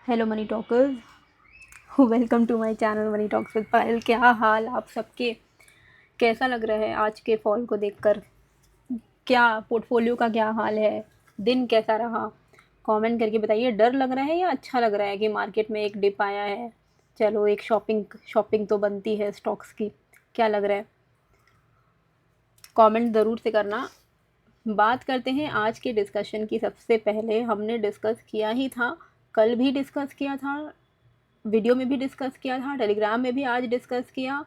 Hello money talkers, welcome to my channel money talks with Payal. क्या हाल आप सबके? कैसा लग रहा है आज के फॉल को देखकर? क्या पोर्टफोलियो का क्या हाल है? दिन कैसा रहा? कमेंट करके बताइए। डर लग रहा है या अच्छा लग रहा है कि मार्केट में एक डिप आया है? चलो, एक शॉपिंग तो बनती है स्टॉक्स की। क्या लग रहा है? कमेंट ज़रूर से करना। बात करते हैं आज के डिस्कशन की। सबसे पहले हमने डिस्कस किया ही था, कल भी डिस्कस किया था, वीडियो में भी डिस्कस किया था, टेलीग्राम में भी आज डिस्कस किया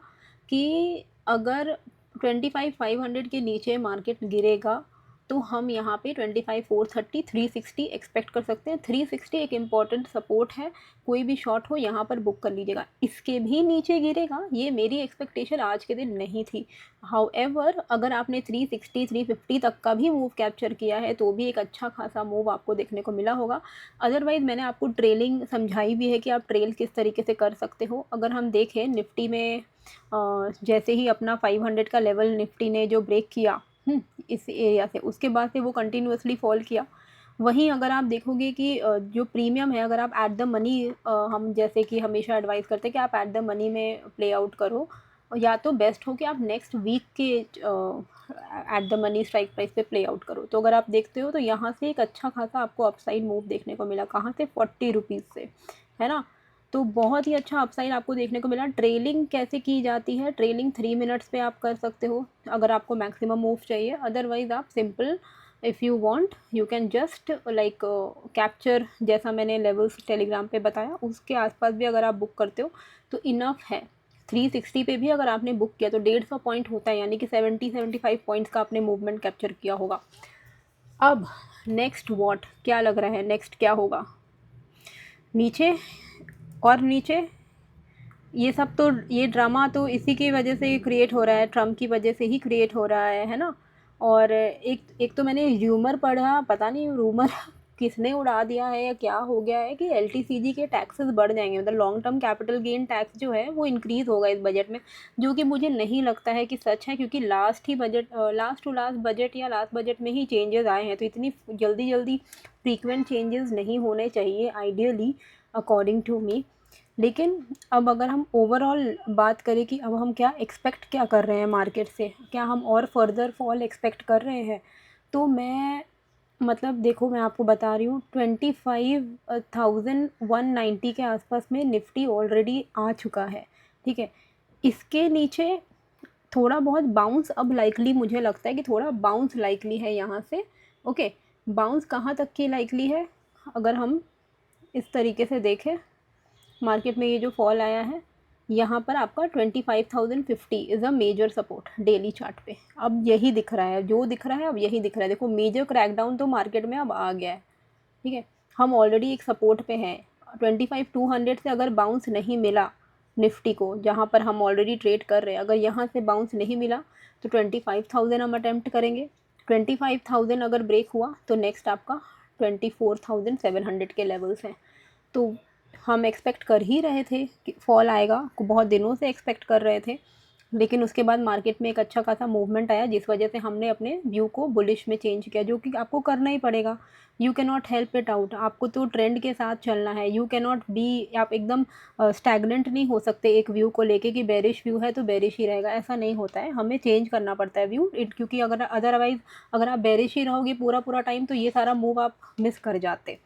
कि अगर 25,500 के नीचे मार्केट गिरेगा तो हम यहाँ पे 25,430 360 एक्सपेक्ट कर सकते हैं। 360 एक इम्पॉर्टेंट सपोर्ट है, कोई भी शॉर्ट हो यहाँ पर बुक कर लीजिएगा। इसके भी नीचे गिरेगा, ये मेरी एक्सपेक्टेशन आज के दिन नहीं थी। हाउएवर अगर आपने 360 350 तक का भी मूव कैप्चर किया है तो भी एक अच्छा खासा मूव आपको देखने को मिला होगा। अदरवाइज़ मैंने आपको ट्रेलिंग समझाई भी है कि आप ट्रेल किस तरीके से कर सकते हो। अगर हम देखें निफ्टी में, जैसे ही अपना 500 का लेवल निफ्टी ने जो ब्रेक किया इस एरिया से, उसके बाद से वो कंटिन्यूसली फॉल किया। वहीं अगर आप देखोगे कि जो प्रीमियम है, अगर आप एट द मनी, हम जैसे कि हमेशा एडवाइस करते हैं कि आप एट द मनी में प्ले आउट करो, या तो बेस्ट हो कि आप नेक्स्ट वीक के at the money strike price पे प्ले आउट करो। तो अगर आप देखते हो तो यहाँ से एक अच्छा खासा आपको अपसाइड मूव देखने को मिला। कहाँ से? 40 रुपीज़ से, है ना? तो बहुत ही अच्छा अपसाइड आपको देखने को मिला। ट्रेलिंग कैसे की जाती है? ट्रेलिंग 3 मिनट्स पे आप कर सकते हो अगर आपको मैक्सिमम मूव चाहिए। अदरवाइज़ आप simple, if you want you can just like capture, जैसा मैंने लेवल्स टेलीग्राम पे बताया उसके आसपास भी अगर आप बुक करते हो तो इनफ है। 360 पे भी अगर आपने बुक किया तो 150 पॉइंट होता है, यानी कि 70-75 पॉइंट्स का आपने मूवमेंट कैप्चर किया होगा। अब नेक्स्ट वॉट क्या लग रहा है? नेक्स्ट क्या होगा? नीचे और नीचे। ये सब तो, ये ड्रामा तो इसी की वजह से क्रिएट हो रहा है, ट्रम्प की वजह से ही क्रिएट हो रहा है ना? और एक तो मैंने र्यूमर पढ़ा, पता नहीं रूमर किसने उड़ा दिया है या क्या हो गया है, कि एलटीसीजी के टैक्सेस बढ़ जाएंगे, मतलब long term capital gain tax जो है वो इंक्रीज़ होगा इस बजट में। जो कि मुझे नहीं लगता है कि सच है, क्योंकि लास्ट टू लास्ट बजट या लास्ट बजट में ही चेंजेस आए हैं, तो इतनी जल्दी जल्दी फ्रीक्वेंट चेंजेस नहीं होने चाहिए आइडियली, अकॉर्डिंग टू मी। लेकिन अब अगर हम ओवरऑल बात करें कि अब हम क्या एक्सपेक्ट क्या कर रहे हैं मार्केट से, क्या हम और फर्दर फॉल एक्सपेक्ट कर रहे हैं, तो मैं, मतलब देखो, मैं आपको बता रही हूँ 25,190 के आसपास में निफ्टी ऑलरेडी आ चुका है, ठीक है। इसके नीचे थोड़ा बहुत बाउंस अब लाइकली, मुझे लगता है कि थोड़ा बाउंस लाइकली है यहाँ से। ओके, बाउंस कहाँ तक की लाइकली है? अगर हम इस तरीके से देखें, मार्केट में ये जो फॉल आया है यहाँ पर आपका 25,050 is a major support daily chart पे। अब यही दिख रहा है, जो दिख रहा है अब यही दिख रहा है। देखो, मेजर क्रैकडाउन तो मार्केट में अब आ गया है, ठीक है। हम ऑलरेडी एक सपोर्ट पे हैं। 25,200 से अगर बाउंस नहीं मिला निफ्टी को, जहाँ पर हम ऑलरेडी ट्रेड कर रहे हैं, अगर यहाँ से बाउंस नहीं मिला तो 25,000 हम अटैम्प्ट करेंगे। 25,000 अगर ब्रेक हुआ तो नेक्स्ट आपका 24,700 के लेवल्स हैं। तो हम एक्सपेक्ट कर ही रहे थे कि फॉल आएगा, बहुत दिनों से एक्सपेक्ट कर रहे थे, लेकिन उसके बाद मार्केट में एक अच्छा खासा मूवमेंट आया, जिस वजह से हमने अपने व्यू को बुलिश में चेंज किया, जो कि आपको करना ही पड़ेगा। You can not help it out, आपको तो ट्रेंड के साथ चलना है। यू कैन नॉट बी, आप एकदम स्टैगनेंट नहीं हो सकते एक व्यू को लेके कि बेरिश व्यू है तो बेरिश ही रहेगा, ऐसा नहीं होता है। हमें चेंज करना पड़ता है व्यू, क्योंकि अगर अदरवाइज अगर आप बेरिश ही रहोगे पूरा पूरा टाइम तो ये सारा मूव आप मिस कर जाते।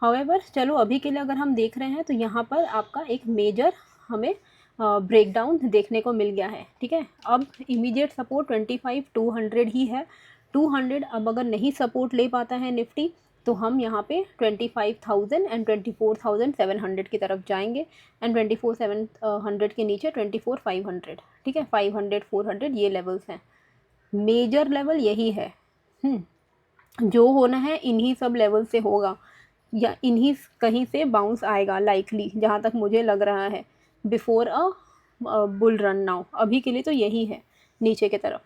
हाउएवर चलो, अभी के लिए अगर हम देख रहे हैं तो यहाँ पर आपका एक मेजर हमें ब्रेकडाउन देखने को मिल गया है, ठीक है। अब इमीडिएट सपोर्ट 25,200 ही है। 200 अब अगर नहीं सपोर्ट ले पाता है निफ्टी तो हम यहाँ पे 25,000 एंड 24,700 की तरफ जाएंगे, एंड 24,700 के नीचे 24,500, ठीक है। 500 400 ये लेवल्स हैं, मेजर लेवल यही है। जो होना है इन्हीं सब लेवल से होगा, या इन्हीं कहीं से बाउंस आएगा लाइकली, जहाँ तक मुझे लग रहा है, before a bull run now. अभी के लिए तो यही है नीचे की तरफ।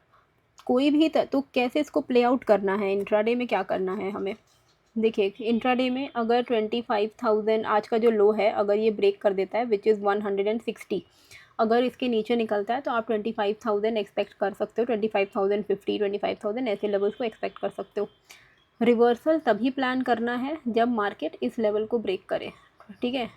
कोई भी तो कैसे इसको प्ले आउट करना है, इंट्राडे में क्या करना है हमें? देखिए, इंट्राडे में अगर 25,000 आज का जो लो है, अगर ये ब्रेक कर देता है विच इज़ 160, अगर इसके नीचे निकलता है तो आप 25,000 एक्सपेक्ट कर सकते हो। 25,050 25,000 ऐसे लेवल्स को एक्सपेक्ट कर सकते हो। रिवर्सल तभी प्लान करना है जब मार्केट इस लेवल को ब्रेक करे, ठीक है।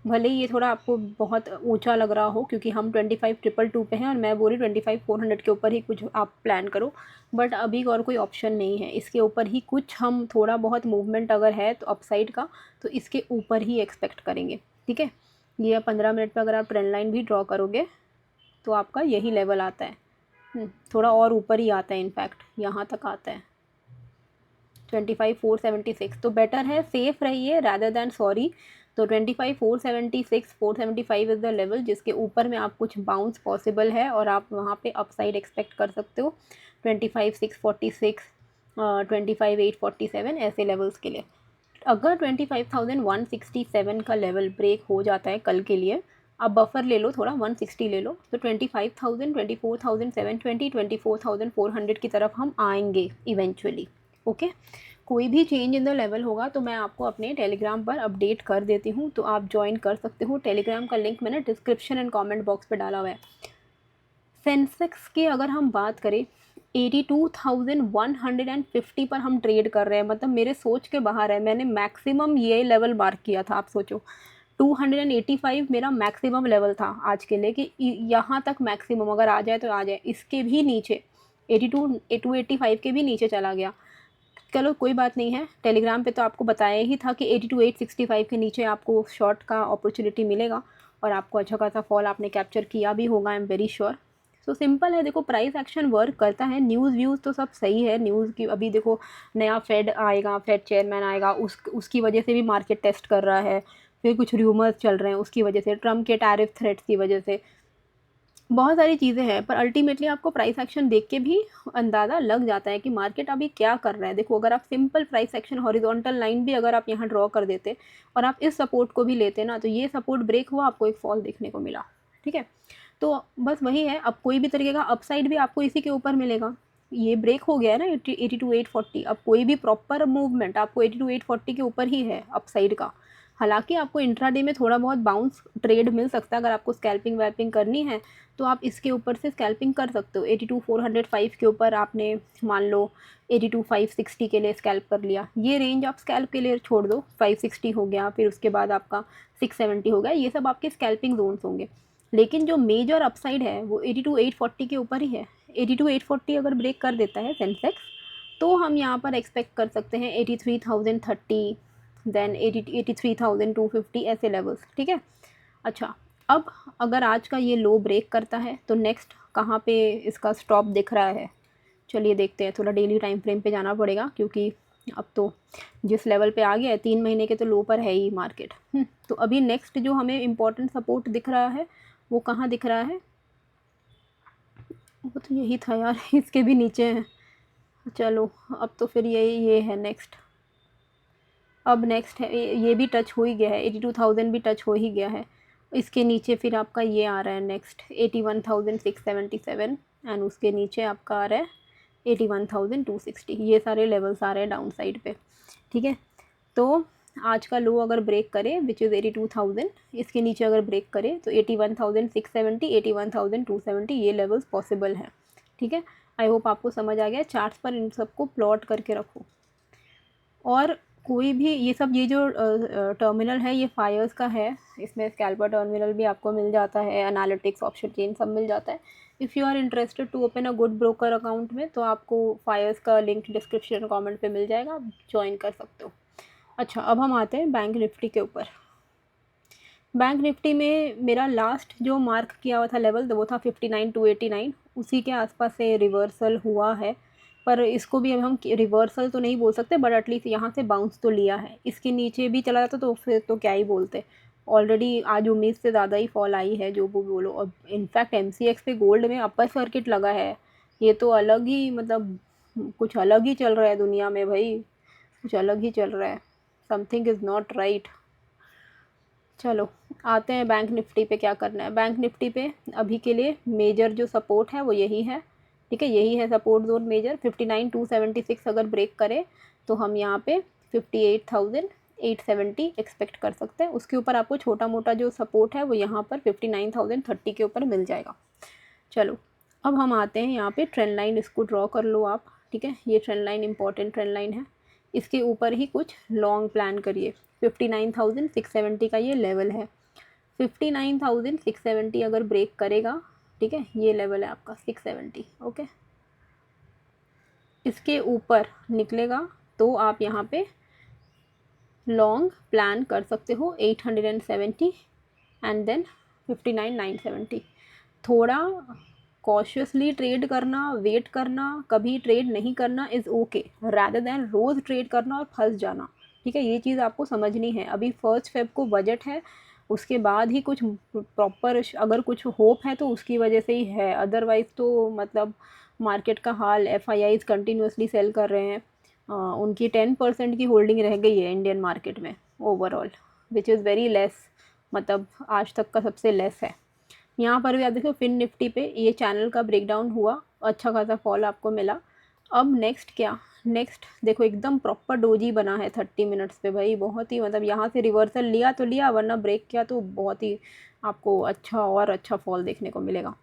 भले ही ये थोड़ा आपको बहुत ऊंचा लग रहा हो, क्योंकि हम 25,222 पे हैं और मैं बोल रही 25,400 के ऊपर ही कुछ आप प्लान करो, बट अभी और कोई ऑप्शन नहीं है। इसके ऊपर ही कुछ हम थोड़ा बहुत मूवमेंट अगर है तो अपसाइड का, तो इसके ऊपर ही एक्सपेक्ट करेंगे। ठीक है, ये 15 मिनट पर अगर आप ट्रेंड लाइन भी ड्रॉ करोगे तो आपका यही लेवल आता है, थोड़ा और ऊपर ही आता है, इनफैक्ट यहाँ तक आता है 25,476। तो बेटर है सेफ रहिए रादर दैन सॉरी। तो 25,476 475 इज़ द लेवल जिसके ऊपर में आप कुछ बाउंस पॉसिबल है और आप वहाँ पे अपसाइड एक्सपेक्ट कर सकते हो। 25,646 25,847 ऐसे लेवल्स के लिए। अगर 25,167 का लेवल ब्रेक हो जाता है कल के लिए, आप बफर ले लो थोड़ा, 160 ले लो, तो 25,000 24,720 24,400 की तरफ हम आएंगे इवेंचुअली। ओके, कोई भी चेंज इन द लेवल होगा तो मैं आपको अपने टेलीग्राम पर अपडेट कर देती हूँ, तो आप ज्वाइन कर सकते हो। टेलीग्राम का लिंक मैंने डिस्क्रिप्शन एंड कमेंट बॉक्स पे डाला हुआ है। सेंसेक्स की अगर हम बात करें, 82,150 पर हम ट्रेड कर रहे हैं, मतलब मेरे सोच के बाहर है। मैंने मैक्सिमम ये लेवल मार्क किया था, आप सोचो 285 मेरा मैक्सिमम लेवल था आज के लिए, कि यहाँ तक मैक्सिमम अगर आ जाए तो आ जाए। इसके भी नीचे 285 के भी नीचे चला गया। चलो कोई बात नहीं है, टेलीग्राम पे तो आपको बताया ही था कि 82,865 के नीचे आपको शॉर्ट का अपॉर्चुनिटी मिलेगा और आपको अच्छा खासा फॉल आपने कैप्चर किया भी होगा, I am very sure. So simple है, देखो प्राइस एक्शन वर्क करता है। न्यूज़ व्यूज़ तो सब सही है। न्यूज़ की अभी देखो, नया फेड आएगा, फेड चेयरमैन आएगा, उसकी वजह से भी मार्केट टेस्ट कर रहा है। फिर कुछ र्यूमर्स चल रहे हैं उसकी वजह से, ट्रम्प के टैरिफ थ्रेट्स की वजह से, बहुत सारी चीज़ें हैं। पर अल्टीमेटली आपको प्राइस एक्शन देख के भी अंदाज़ा लग जाता है कि मार्केट अभी क्या कर रहा है। देखो, अगर आप simple price action horizontal line भी अगर आप यहाँ ड्रॉ कर देते और आप इस सपोर्ट को भी लेते ना, तो ये सपोर्ट ब्रेक हुआ, आपको एक फॉल देखने को मिला। ठीक है, तो बस वही है। अब कोई भी तरीके का अपसाइड भी आपको इसी के ऊपर मिलेगा। ये ब्रेक हो गया है ना 82,840। अब कोई भी प्रॉपर मूवमेंट आपको 82,840 के ऊपर ही है अपसाइड का। हालांकि आपको इंट्राडे में थोड़ा बहुत बाउंस ट्रेड मिल सकता है। अगर आपको स्कैल्पिंग वैल्पिंग करनी है तो आप इसके ऊपर से स्कैल्पिंग कर सकते हो। 82,405 के ऊपर आपने मान लो 82,560 के लिए स्कैल्प कर लिया, ये रेंज आप स्कैल्प के लिए छोड़ दो। 560 हो गया, फिर उसके बाद आपका 670 हो गया, ये सब आपके स्कैल्पिंग जोन्स होंगे। लेकिन जो मेजर अपसाइड है वो 82,840 के ऊपर ही है। 82,840 अगर ब्रेक कर देता है सेंसेक्स, तो हम यहाँ पर एक्सपेक्ट कर सकते हैं 83,030, देन 83,250 ऐसे लेवल्स। ठीक है, अच्छा अब अगर आज का ये लो ब्रेक करता है तो नेक्स्ट कहाँ पे इसका स्टॉप दिख रहा है, चलिए देखते हैं। थोड़ा डेली टाइम फ्रेम पे जाना पड़ेगा, क्योंकि अब तो जिस लेवल पे आ गया है 3 महीने के तो लो पर है ही मार्केट। तो अभी नेक्स्ट जो हमें इम्पोर्टेंट सपोर्ट दिख रहा है वो कहाँ दिख रहा है, वो तो यही था यार, इसके भी नीचे है। चलो अब तो फिर ये है नेक्स्ट। अब नेक्स्ट है, ये भी टच हो ही गया है, 82,000 भी टच हो ही गया है। इसके नीचे फिर आपका ये आ रहा है नेक्स्ट 81,677, एंड उसके नीचे आपका आ रहा है 81,260। ये सारे लेवल्स आ रहे हैं डाउन साइड पे। ठीक है, तो आज का लो अगर ब्रेक करे विच इज़ 82,000, इसके नीचे अगर ब्रेक करे तो 81,670 81,270 ये लेवल्स पॉसिबल हैं। ठीक है, आई होप आपको समझ आ गया। चार्ट्स पर इन सबको प्लॉट करके रखो। और कोई भी ये जो टर्मिनल है ये फायर्स का है, इसमें स्कैल्पर टर्मिनल भी आपको मिल जाता है, एनालिटिक्स ऑप्शन चेन सब मिल जाता है। If you are interested to open a good broker account में, तो आपको फायर्स का लिंक डिस्क्रिप्शन कमेंट पे मिल जाएगा, आप ज्वाइन कर सकते हो। अच्छा, अब हम आते हैं बैंक निफ्टी के ऊपर। बैंक निफ्टी में मेरा लास्ट जो मार्क किया हुआ था लेवल, वो था 59,289, उसी के आसपास से रिवर्सल हुआ है। पर इसको भी अब हम रिवर्सल तो नहीं बोल सकते, बट एटलीस्ट यहाँ से बाउंस तो लिया है। इसके नीचे भी चला जाता तो फिर तो क्या ही बोलते। ऑलरेडी आज उम्मीद से ज़्यादा ही फॉल आई है, जो वो बोलो। और इनफैक्ट MCX पे गोल्ड में अपर सर्किट लगा है। ये तो अलग ही, मतलब कुछ अलग ही चल रहा है दुनिया में भाई, कुछ अलग ही चल रहा है। Something is not right. चलो आते हैं बैंक निफ्टी पे क्या करना है। बैंक निफ्टी पे अभी के लिए मेजर जो सपोर्ट है वो यही है। ठीक है, यही है सपोर्ट जोन मेजर। 59,276 अगर ब्रेक करे तो हम यहाँ पे 58,870 एक्सपेक्ट कर सकते हैं। उसके ऊपर आपको छोटा मोटा जो सपोर्ट है वो यहाँ पर 59,030 के ऊपर मिल जाएगा। चलो अब हम आते हैं यहाँ पे ट्रेंड लाइन, इसको ड्रॉ कर लो आप। ठीक है, ये trend line important trend line है। इसके ऊपर ही कुछ लॉन्ग प्लान करिए। 59,670 का ये लेवल है। 59,670 अगर ब्रेक करेगा, ठीक है, ये लेवल है आपका 670, ओके। इसके ऊपर निकलेगा तो आप यहाँ पे लॉन्ग प्लान कर सकते हो 870 एंड देन 59,970। थोड़ा कॉशियसली ट्रेड करना, वेट करना, कभी ट्रेड नहीं करना इज़ ओके, रैदर देन रोज़ ट्रेड करना और फंस जाना, ठीक है। ये चीज़ आपको समझनी है। अभी 1 फ़ेब को बजट है, उसके बाद ही कुछ प्रॉपर अगर कुछ होप है तो उसकी वजह से ही है, अदरवाइज़ तो मतलब मार्केट का हाल, FIIs कंटिन्यूसली सेल कर रहे हैं। उनकी 10% की होल्डिंग रह गई है इंडियन मार्केट में overall, which is very less, मतलब आज तक का सबसे लेस है। यहाँ पर भी आप देखो फिन निफ्टी पे ये चैनल का ब्रेकडाउन हुआ, अच्छा खासा फॉल आपको मिला। अब नेक्स्ट क्या, नेक्स्ट देखो एकदम प्रॉपर डोजी बना है 30 मिनट्स पे भाई, बहुत ही मतलब यहाँ से रिवर्सल लिया तो लिया, वरना ब्रेक किया तो बहुत ही आपको अच्छा और अच्छा फॉल देखने को मिलेगा।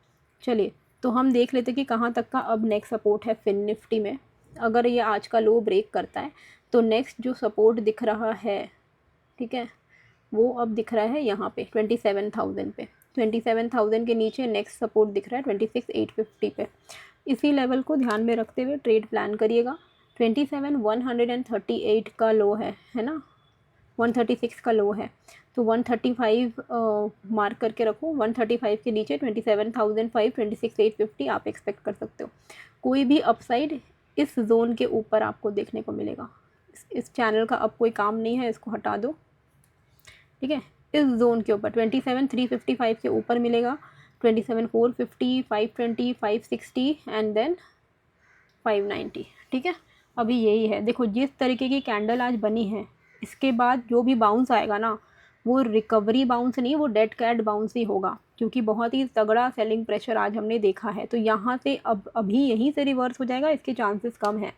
चलिए तो हम देख लेते कि कहाँ तक का अब नेक्स्ट सपोर्ट है फिन निफ्टी में। अगर ये आज का लो ब्रेक करता है तो नेक्स्ट जो सपोर्ट दिख रहा है, ठीक है, वो अब दिख रहा है यहाँ पे 27,000 पे। 27,000 के नीचे नेक्स्ट सपोर्ट दिख रहा है 26,850 पे। इसी लेवल को ध्यान में रखते हुए ट्रेड प्लान करिएगा। 27,138 का लो है ना, 136 का लो है, तो 135 मार्क करके रखो। 135 के नीचे 27,500, 26,850 आप एक्सपेक्ट कर सकते हो। कोई भी अपसाइड इस जोन के ऊपर आपको देखने को मिलेगा। इस चैनल का अब कोई काम नहीं है, इसको हटा दो, ठीक है। इस जोन के ऊपर 27,355 के ऊपर मिलेगा, 27,450, 520, 560 एंड देन 590, ठीक है। अभी यही है, देखो जिस तरीके की कैंडल आज बनी है, इसके बाद जो भी बाउंस आएगा ना, वो रिकवरी बाउंस नहीं, वो डेड कैट बाउंस ही होगा, क्योंकि बहुत ही तगड़ा सेलिंग प्रेशर आज हमने देखा है। तो यहाँ से अब अभी यहीं से रिवर्स हो जाएगा, इसके चांसेस कम है।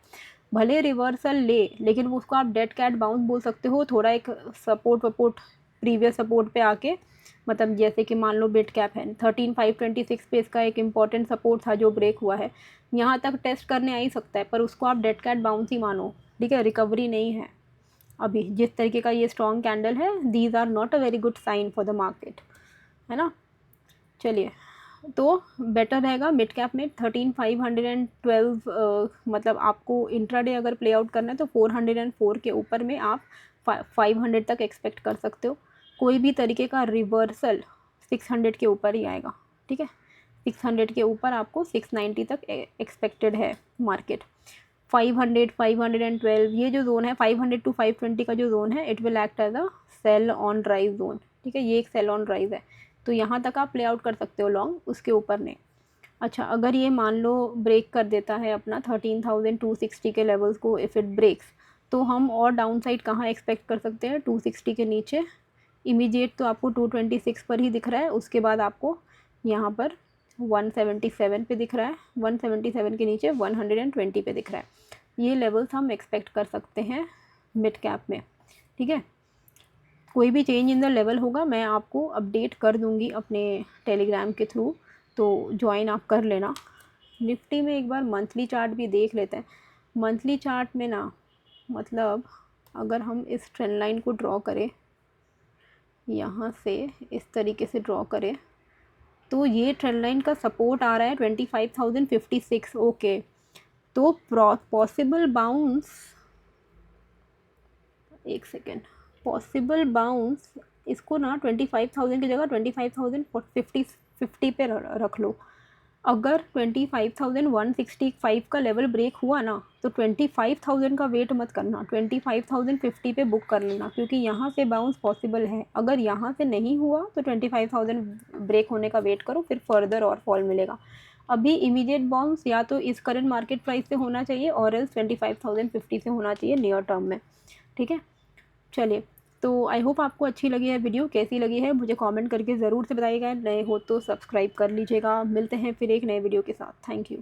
भले रिवर्सल ले, लेकिन उसको आप डेड कैट बाउंस बोल सकते हो। थोड़ा एक सपोर्ट वपोर्ट प्रीवियस सपोर्ट पे आके, मतलब जैसे कि मान लो बिट कैप है 13,526 पे, इसका एक इम्पॉर्टेंट सपोर्ट था जो ब्रेक हुआ है, यहाँ तक टेस्ट करने आ ही सकता है, पर उसको आप डेड कैट बाउंस ही मानो, ठीक है, रिकवरी नहीं है। अभी जिस तरीके का ये स्ट्रॉन्ग कैंडल है, these are not a very good sign for the market, है ना। चलिए तो बेटर रहेगा मिड कैप में 13,512, मतलब आपको इंट्राडे अगर प्ले आउट करना है तो 404 के ऊपर में आप 500 तक एक्सपेक्ट कर सकते हो। कोई भी तरीके का रिवर्सल 600 के ऊपर ही आएगा, ठीक है। 600 के ऊपर आपको 690 तक एक्सपेक्टेड है मार्केट। 500, 512 ये जो जोन है, 500 to 520 का जो जोन है, it will act as a sell on rise zone, ठीक है। ये एक सेल ऑन राइज है, तो यहाँ तक आप प्ले आउट कर सकते हो लॉन्ग, उसके ऊपर नहीं। अच्छा, अगर ये मान लो ब्रेक कर देता है अपना 13,260 के लेवल्स को, इफ़ इट ब्रेक्स, तो हम और डाउन साइड कहाँ एक्सपेक्ट कर सकते हैं? 260 के नीचे। इमीडिएट तो आपको 226 पर ही दिख रहा है, उसके बाद आपको यहाँ पर 177 पे दिख रहा है, 177 के नीचे 120 पे दिख रहा है। ये लेवल्स हम एक्सपेक्ट कर सकते हैं मिड कैप में, ठीक है। कोई भी चेंज इन द लेवल होगा मैं आपको अपडेट कर दूंगी अपने टेलीग्राम के थ्रू, तो ज्वाइन आप कर लेना। निफ्टी में एक बार मंथली चार्ट भी देख लेते हैं। मंथली चार्ट में ना, मतलब अगर हम इस ट्रेंड लाइन को ड्रॉ करें, यहाँ से इस तरीके से ड्रॉ करें, तो ये ट्रेंड लाइन का सपोर्ट आ रहा है 25,056, ओके। तो पॉसिबल बाउंस, एक सेकेंड, पॉसिबल बाउंस इसको ना 25,000 की जगह 25,050 पे रख लो। अगर 25,165 का लेवल ब्रेक हुआ ना, तो 25,000 का वेट मत करना, 25,050 पे बुक कर लेना, क्योंकि यहाँ से बाउंस पॉसिबल है। अगर यहाँ से नहीं हुआ तो 25,000 ब्रेक होने का वेट करो, फिर फर्दर और फॉल मिलेगा। अभी इमीडिएट बाउंस या तो इस करंट मार्केट प्राइस से होना चाहिए और एल्स 25,050 से होना चाहिए नियर टर्म में, ठीक है। चलिए, तो आई होप आपको अच्छी लगी है वीडियो। कैसी लगी है मुझे कमेंट करके ज़रूर से बताइएगा। नए हो तो सब्सक्राइब कर लीजिएगा। मिलते हैं फिर एक नए वीडियो के साथ। Thank you.